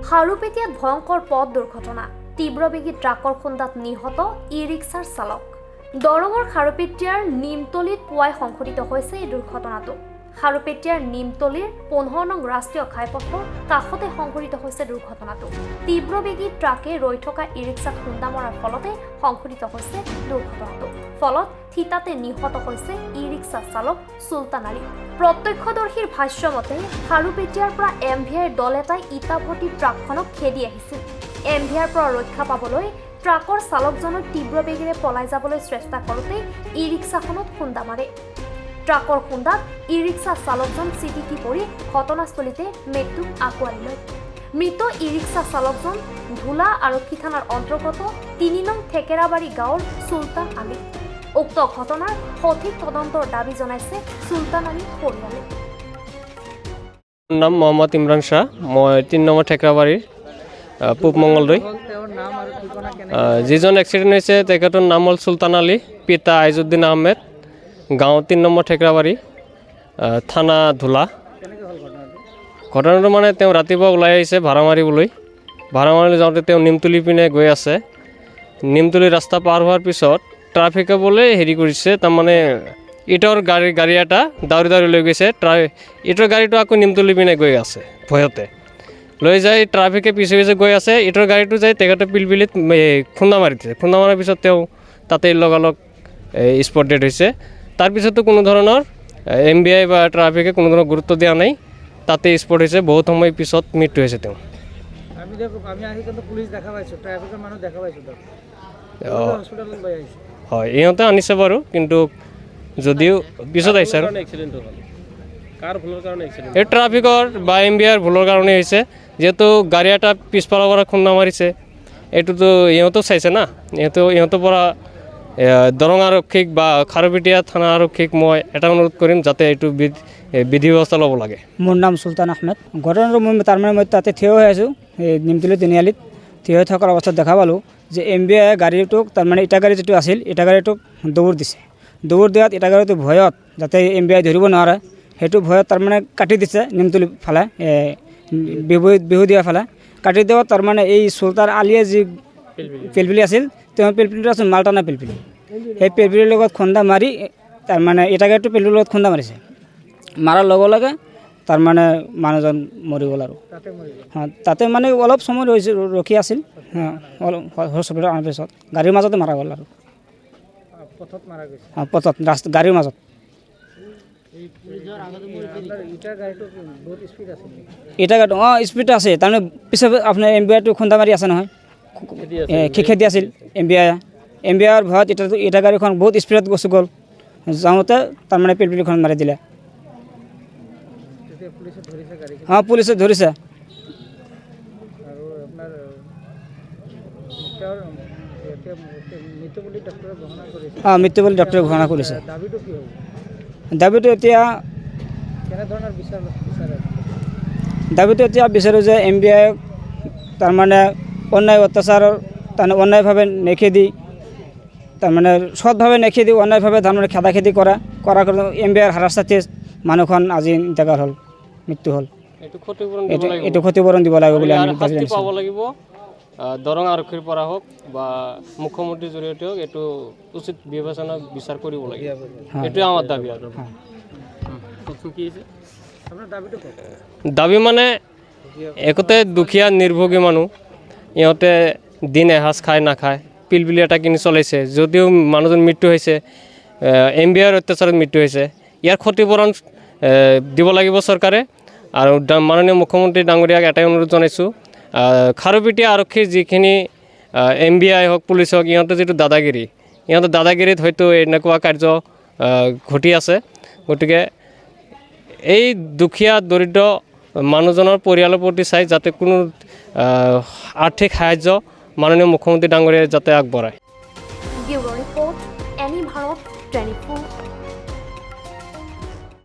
হাৰুপেটিয়াত ভয়ঙ্কৰ পথ দুৰ্ঘটনা তীব্ৰবেগী ট্ৰাকৰ খুন্দাত নিহত ই ৰিক্সাৰ চালক দৰঙৰ হাৰুপেটিয়াৰ নিমতলীত পুৱাই সংঘটিত হৈছে এই দুৰ্ঘটনাটো হাৰুপেটিয়াৰ নিমতলীৰ 15 নং ৰাষ্ট্ৰীয় ঘাইপথৰ কাষতে সংঘটিত হৈছে দুৰ্ঘটনাটো তীব্ৰবেগী ট্ৰাকে ৰৈ থকা ই ৰিক্সাত খুন্দা মৰাৰ ফলতে সংঘটিত হৈছে দুৰ্ঘটনাটো ফলত থিতাতে নিহত হৈছে ই ৰিক্সা চালক সুলতান আলী প্ৰত্যক্ষদৰ্শীৰ ভাষ্যমতে হাৰুপেটিয়াৰ পৰা এমভিআইৰ দল এটাই ইটা ভৰ্তি ট্ৰাকখনক খেদি আহিছিল এমভিআইৰ পৰা ৰক্ষা পাবলৈ ট্ৰাকৰ চালকজনে তীব্ৰবেগেৰে পলাই যাবলৈ চেষ্টা কৰোঁতে ই ৰিক্সাখনত খুন্দা মাৰে ট্ৰাকৰ খুন্দাত ই ৰিক্সা চালকজন চিটিকি পৰি ঘটনাস্থলীতে মৃত্যু আঁকোৱালি লয় মৃত ই ৰিক্সা চালকজন ধুলা আৰক্ষী থানাৰ অন্তৰ্গত 3 নং থেকেৰাবাৰী গাঁৱৰ সুলতান আলী উক্ত ঘটনাৰ সঠিক তদন্তৰ দাবী জনাইছে সুলতান আলী পৰিয়ালে নাম মোহাম্মদ ইমৰান শাহ মই 3 নম্বৰ থেকেৰাবাৰীৰ পূব মঙ্গলদৈ যিজন এক্সিডেণ্ট হৈছে তেখেতৰ নাম হ'ল সুলতান আলী পিতা আইজুদ্দিন আহমেদ গাঁও 3 নম্বৰ থেকেৰাবাৰী থানা ধুলা ঘটনাটো মানে তেওঁ ৰাতিপুৱা ওলাই আহিছে ভাড়া মাৰিবলৈ যাওঁতে তেওঁ নিমতলী পিনে গৈ আছে নিমতলী ৰাস্তা পাৰ হোৱাৰ পিছত ট্ৰাফিকে বোলে হেৰি কৰিছে তাৰমানে ইটৰ গাড়ী এটা দাউৰি লৈ গৈছে ইটৰ গাড়ীটো আকৌ নিমতলী পিনে গৈ আছে ভয়তে লৈ যায় ট্ৰাফিকে পিছে গৈ আছে ইটৰ গাড়ীটো যায় তেখেতে পিলপিলিত খুন্দা মাৰিছে খুন্দা মাৰাৰ পিছত তেওঁ তাতে লগালগ স্পট ডেড হৈছে তাৰপিছতো কোনো ধৰণৰ এমবিআই বা ট্ৰাফিকে কোনো ধৰণৰ গুৰুত্ব দিয়া নাই তাতে স্পট হৈছে বহুত সময় পিছত মৃত্যু হৈছে তেওঁ হয় ইহঁতে আনিছে বাৰু কিন্তু যদিও পিছত আহিছে আৰু এই ট্ৰাফিকৰ বা এমবিআইৰ ভুলৰ কাৰণে হৈছে যেহেতু গাড়ী এটা পিছফালৰ পৰা খুন্দা মাৰিছে এইটোতো ইহঁতেও চাইছে না ইহঁতৰ পৰা দৰং আৰক্ষীক বা খাৰুপেটিয়া থানা আৰক্ষীক মই এটা অনুৰোধ কৰিম যাতে এইটো বিধি ব্যৱস্থা ল'ব লাগে মোৰ নাম সুলতান আহমেদ ঘটনাটো তাৰমানে মই তাতে থিয় হৈ আছোঁ এই নিমতলী তিনিআলিত থিয় হৈ থকাৰ অৱস্থাত দেখা পালোঁ যে এমবিআই গাড়ীটোক তাৰমানে ইটা গাড়ী যিটো আছিল ইটা গাড়ীটোক দৌৰ দিছে দৌৰ দিয়াত ইটা গাড়ীটো ভয়ত যাতে এমবিআই ধৰিব নোৱাৰে সেইটো ভয়ত তাৰমানে কাটি দিছে নিমতলী ফালে বিহু দিয়া ফালে কাটি দিয়াত তাৰমানে এই সুলতান আলীয়ে যি পিলপিলি আছিল তেওঁ পিলপিলিটো আছিল মালটানা পিলপিলি সেই পিলপিলিৰ লগত খুন্দা মাৰি তাৰমানে ইটা গাড়ীটো পিলপিলিৰ লগত খুন্দা মাৰিছে মাৰাৰ লগে লগে তাৰমানে মানুহজন মৰি গ'ল আৰু তাতে মানে অলপ সময় ৰখি আছিল অলপ হস্পিটেলত অনাৰ পিছত গাড়ীৰ মাজতে মাৰা গ'ল আৰু পথত গাড়ীৰ মাজত ইটা গাড়ীটো স্পীড আছে তাৰমানে পিছত আপোনাৰ এমবিআইটো খুন্দা মাৰি আছে নহয় খেদি আছিল এমবিআইৰ ভয়ত ইটা গাড়ীখন বহুত স্পীডত গুচি গ'ল যাওঁতে তাৰমানে পিলপিলিখন মাৰি দিলে পুলিচে ধৰিছে মৃত্যু বুলি ডক্টৰে ঘোষণা কৰিছে দাবীটো এতিয়া বিচাৰোঁ যে এমবিআই তাৰমানে অন্যায় অত্যাচাৰৰ অন্যায়ভাৱে নেখেদি তাৰমানে সৎভাৱে নেখেদি অন্যায়ভাৱে তাৰমানে খেদাখেদি কৰা এমবিআইৰ হাৰাশাস্তি মানুহখন আজি ইন্তেকাল হ'ল মৃত্যু হ'ল এইটো ক্ষতিপূৰণ দিব লাগিব বুলি আমি শাস্তি পাব লাগিব দৰং আৰক্ষীৰ পৰা হওক বা মুখ্যমন্ত্ৰীৰ জৰিয়তে হওক এইটো উচিত বিবেচনা বিচাৰ কৰিব লাগে এইটোৱে আমাৰ দাবী আৰু দাবী মানে একোতে দুখীয়া নিৰ্ভোগী মানুহ ইহঁতে দিন এসাঁজ খায় নাখায় পিলপিলি এটা কিনি চলাইছে যদিও মানুহজন মৃত্যু হৈছে এমবিআইৰ অত্যাচাৰত মৃত্যু হৈছে ইয়াৰ ক্ষতিপূৰণ দিব লাগিব চৰকাৰে আৰু মাননীয় মুখ্যমন্ত্ৰী ডাঙৰীয়াক এটাই অনুৰোধ জনাইছোঁ খাৰুপেটিয়া আৰক্ষীৰ যিখিনি এমবিআই হওক পুলিচ হওক ইহঁতৰ যিটো দাদাগিৰিত হয়তো এনেকুৱা কাৰ্য ঘটি আছে গতিকে এই দুখীয়া দৰিদ্ৰ মানুহজনৰ পৰিয়ালৰ প্ৰতি চাই যাতে কোনো আৰ্থিক সাহায্য মাননীয় মুখ্যমন্ত্ৰী ডাঙৰীয়াই যাতে আগবঢ়ায়